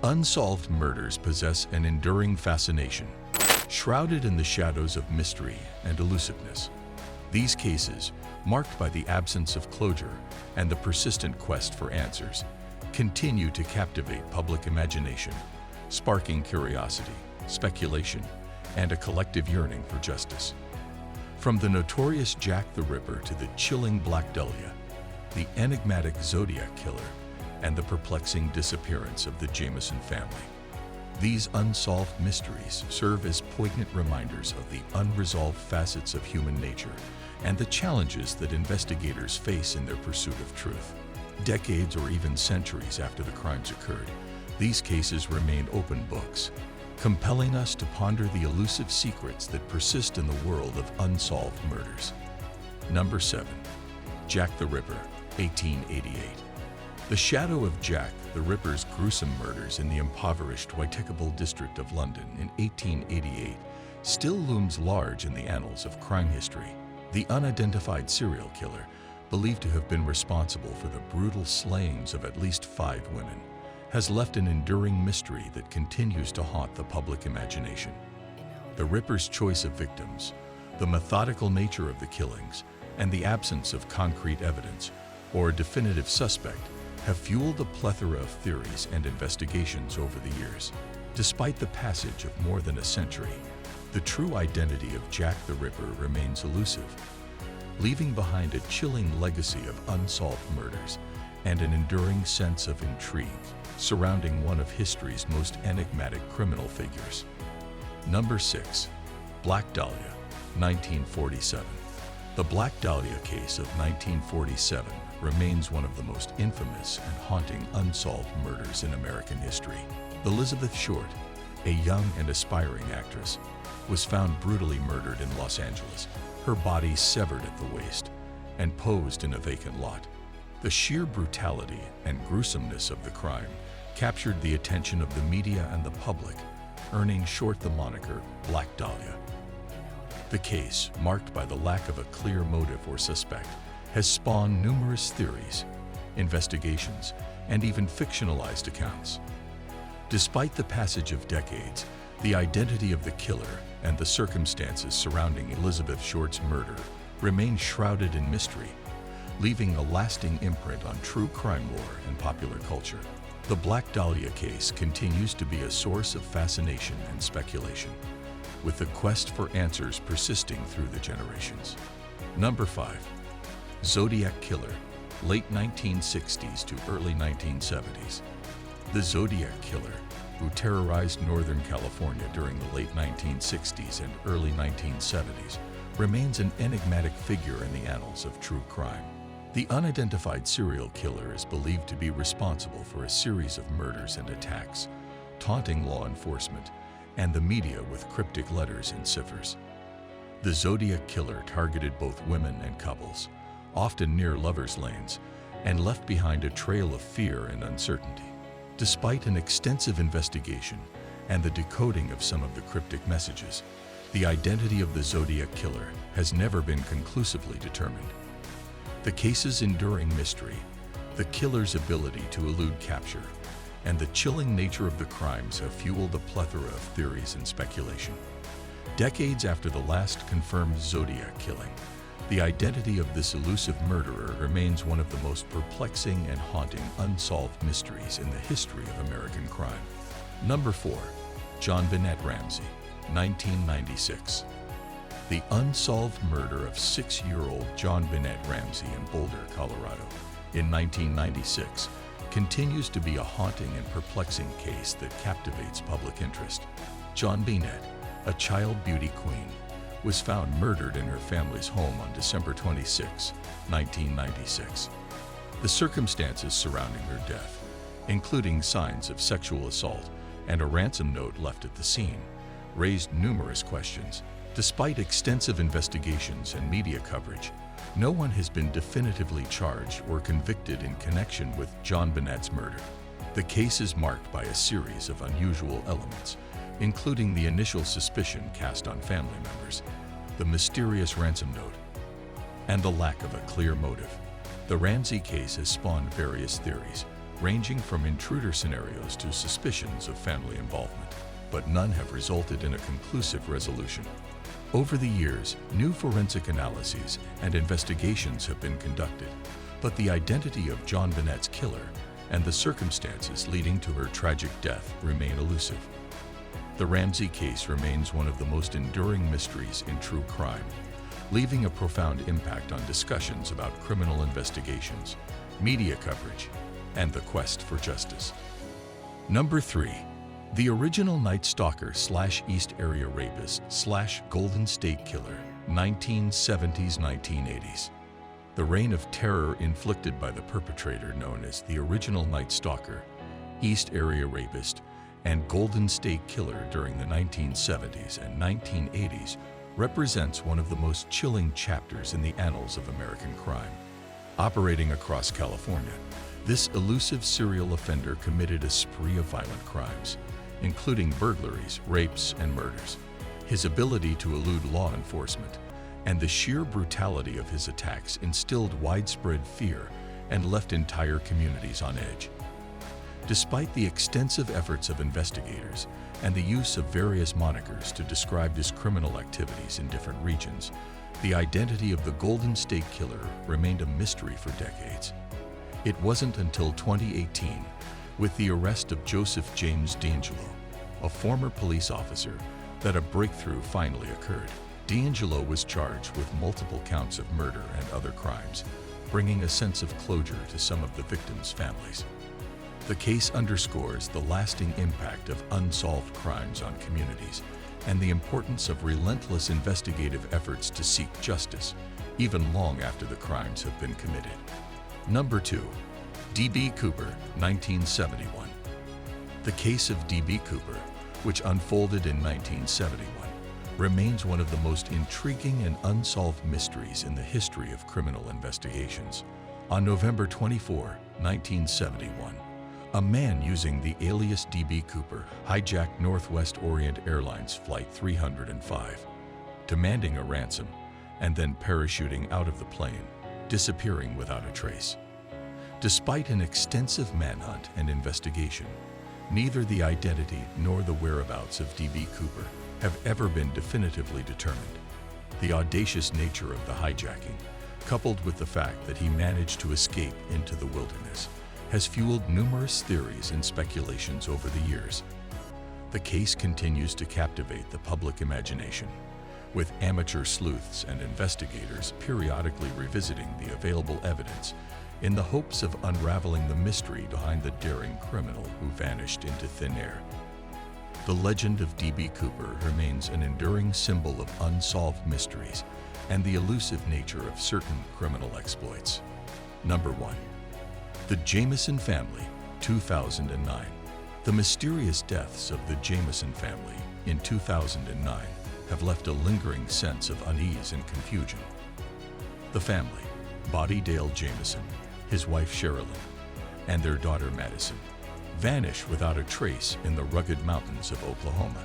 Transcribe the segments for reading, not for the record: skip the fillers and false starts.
Unsolved murders possess an enduring fascination, shrouded in the shadows of mystery and elusiveness. These cases, marked by the absence of closure and the persistent quest for answers, continue to captivate public imagination, sparking curiosity, speculation, and a collective yearning for justice. From the notorious Jack the Ripper to the chilling Black Dahlia, the enigmatic Zodiac Killer, and the perplexing disappearance of the Jameson family, these unsolved mysteries serve as poignant reminders of the unresolved facets of human nature and the challenges that investigators face in their pursuit of truth. Decades or even centuries after the crimes occurred, these cases remain open books, compelling us to ponder the elusive secrets that persist in the world of unsolved murders. Number 7. Jack the Ripper, 1888. The shadow of Jack the Ripper's gruesome murders in the impoverished Whitechapel district of London in 1888 still looms large in the annals of crime history. The unidentified serial killer, believed to have been responsible for the brutal slayings of at least 5 women, has left an enduring mystery that continues to haunt the public imagination. The Ripper's choice of victims, the methodical nature of the killings, and the absence of concrete evidence or a definitive suspect have fueled a plethora of theories and investigations over the years. Despite the passage of more than a century, the true identity of Jack the Ripper remains elusive, leaving behind a chilling legacy of unsolved murders and an enduring sense of intrigue surrounding one of history's most enigmatic criminal figures. Number 6. Black Dahlia, 1947. The Black Dahlia case of 1947 remains one of the most infamous and haunting unsolved murders in American history. Elizabeth Short, a young and aspiring actress, was found brutally murdered in Los Angeles, her body severed at the waist and posed in a vacant lot. The sheer brutality and gruesomeness of the crime captured the attention of the media and the public, earning Short the moniker Black Dahlia. The case, marked by the lack of a clear motive or suspect, has spawned numerous theories, investigations, and even fictionalized accounts. Despite the passage of decades, the identity of the killer and the circumstances surrounding Elizabeth Short's murder remain shrouded in mystery, leaving a lasting imprint on true crime lore and popular culture. The Black Dahlia case continues to be a source of fascination and speculation, with the quest for answers persisting through the generations. Number 5. Zodiac Killer, late 1960s to early 1970s. The Zodiac Killer, who terrorized Northern California during the late 1960s and early 1970s, remains an enigmatic figure in the annals of true crime. The unidentified serial killer is believed to be responsible for a series of murders and attacks, taunting law enforcement and the media with cryptic letters and ciphers. The Zodiac Killer targeted both women and couples, often near lovers' lanes, and left behind a trail of fear and uncertainty. Despite an extensive investigation and the decoding of some of the cryptic messages, the identity of the Zodiac Killer has never been conclusively determined. The case's enduring mystery, the killer's ability to elude capture, and the chilling nature of the crimes have fueled a plethora of theories and speculation. Decades after the last confirmed Zodiac killing, the identity of this elusive murderer remains one of the most perplexing and haunting unsolved mysteries in the history of American crime. Number 4. John Bennett Ramsey, 1996. The unsolved murder of 6-year-old John Bennett Ramsey in Boulder, Colorado, in 1996, continues to be a haunting and perplexing case that captivates public interest. John Bennett, a child beauty queen, was found murdered in her family's home on December 26, 1996. The circumstances surrounding her death, including signs of sexual assault and a ransom note left at the scene, raised numerous questions. Despite extensive investigations and media coverage, no one has been definitively charged or convicted in connection with John Bennett's murder. The case is marked by a series of unusual elements, including the initial suspicion cast on family members, the mysterious ransom note, and the lack of a clear motive. The Ramsey case has spawned various theories, ranging from intruder scenarios to suspicions of family involvement, but none have resulted in a conclusive resolution. Over the years, new forensic analyses and investigations have been conducted, but the identity of John Vanette's killer and the circumstances leading to her tragic death remain elusive. The Ramsey case remains one of the most enduring mysteries in true crime, leaving a profound impact on discussions about criminal investigations, media coverage, and the quest for justice. Number 3. The original Night Stalker/East Area Rapist/Golden State Killer, 1970s-1980s. The reign of terror inflicted by the perpetrator known as the original Night Stalker, East Area Rapist, and Golden State Killer during the 1970s and 1980s represents one of the most chilling chapters in the annals of American crime. Operating across California, this elusive serial offender committed a spree of violent crimes, including burglaries, rapes, and murders. His ability to elude law enforcement and the sheer brutality of his attacks instilled widespread fear and left entire communities on edge. Despite the extensive efforts of investigators and the use of various monikers to describe his criminal activities in different regions, the identity of the Golden State Killer remained a mystery for decades. It wasn't until 2018, with the arrest of Joseph James D'Angelo, a former police officer, that a breakthrough finally occurred. D'Angelo was charged with multiple counts of murder and other crimes, bringing a sense of closure to some of the victims' families. The case underscores the lasting impact of unsolved crimes on communities and the importance of relentless investigative efforts to seek justice, even long after the crimes have been committed. Number 2. D.B. Cooper, 1971. The case of D.B. Cooper, which unfolded in 1971, remains one of the most intriguing and unsolved mysteries in the history of criminal investigations. On November 24, 1971, a man using the alias D.B. Cooper hijacked Northwest Orient Airlines Flight 305, demanding a ransom and then parachuting out of the plane, disappearing without a trace. Despite an extensive manhunt and investigation, neither the identity nor the whereabouts of D.B. Cooper have ever been definitively determined. The audacious nature of the hijacking, coupled with the fact that he managed to escape into the wilderness, has fueled numerous theories and speculations over the years. The case continues to captivate the public imagination, with amateur sleuths and investigators periodically revisiting the available evidence in the hopes of unraveling the mystery behind the daring criminal who vanished into thin air. The legend of D.B. Cooper remains an enduring symbol of unsolved mysteries and the elusive nature of certain criminal exploits. Number 1. The Jamison Family, 2009. The mysterious deaths of the Jamison family in 2009 have left a lingering sense of unease and confusion. The family, Buddy Dale Jamison, his wife Sherilyn, and their daughter Madison, vanished without a trace in the rugged mountains of Oklahoma.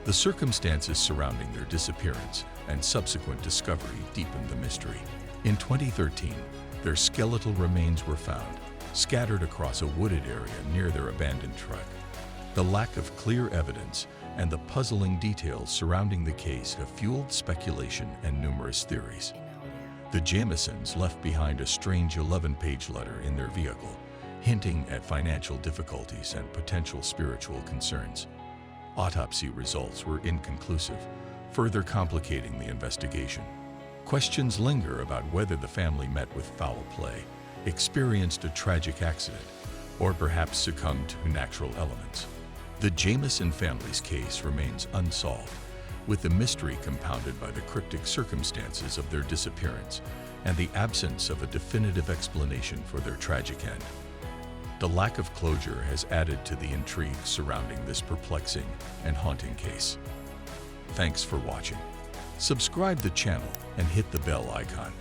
The circumstances surrounding their disappearance and subsequent discovery deepened the mystery. In 2013, their skeletal remains were found, scattered across a wooded area near their abandoned truck. The lack of clear evidence and the puzzling details surrounding the case have fueled speculation and numerous theories. The Jamisons left behind a strange 11-page letter in their vehicle, hinting at financial difficulties and potential spiritual concerns. Autopsy results were inconclusive, further complicating the investigation. Questions linger about whether the family met with foul play, experienced a tragic accident, or perhaps succumbed to natural elements. The Jamison family's case remains unsolved, with the mystery compounded by the cryptic circumstances of their disappearance and the absence of a definitive explanation for their tragic end. The lack of closure has added to the intrigue surrounding this perplexing and haunting case. Thanks for watching. Subscribe the channel and hit the bell icon.